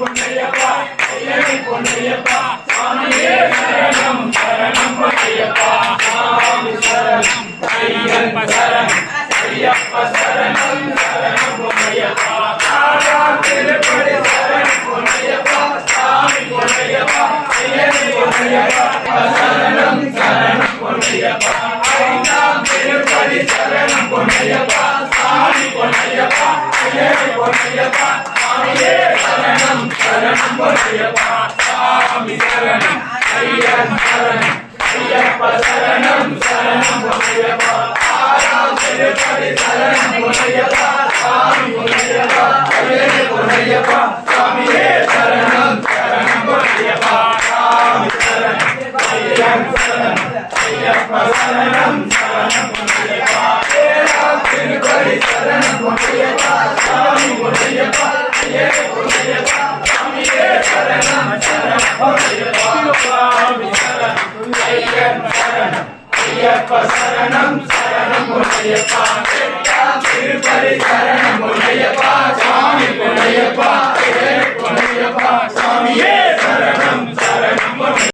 பொன்னையப்பா ஐயனை பொன்னையப்பா சாமியே சரணம் சரணம் பொன்னையப்பா சாமி சரணம் ஐயப்ப சரணம் ஐயப்ப சரணம் சரணம் பொன்னையப்பா ஆடா திருப்பதி சரணம் பொன்னையப்பா சாமி பொன்னையப்பா ஐயனை பொன்னையப்பா சரணம் சரணம் பொன்னையப்பா ஐந்தாம் திருப்பதி சரணம் பொன்னையப்பா சாமி பொன்னையப்பா ஐயனை பொன்னையப்பா சாமியே சரணம் சரணம் பொன்னையப்பா சாமி சரணம் ஐயன் சரணம் ஐயப்ப சரணம் சரணம் பொன்னையப்பா ஆறாம் திருப்பதி சரணம் பொன்னையப்பா சாமி பொன்னையப்பா ஐயனை பொன்னையப்பா சாமியே சரணம் சரணம் பொன்னையப்பா சாமி சரணம் ஐயன் சரணம் ஐயப்ப சரணம் சரணம் பொன்னையப்பா ஏழாம் திருப்பதி சரணம் பொன்னையப்பா சாமி பொன்னையப்பா ஐயனை பொன்னையப்பா சாமியே சரணம் சரணம் பொன்னையப்பா சாமி சரணம் ஐயன் சரணம் ஐயப்ப சரணம் சரணம் பொன்னையப்பா எட்டாம் திருப்பதி சரணம் பொன்னையப்பா சாமி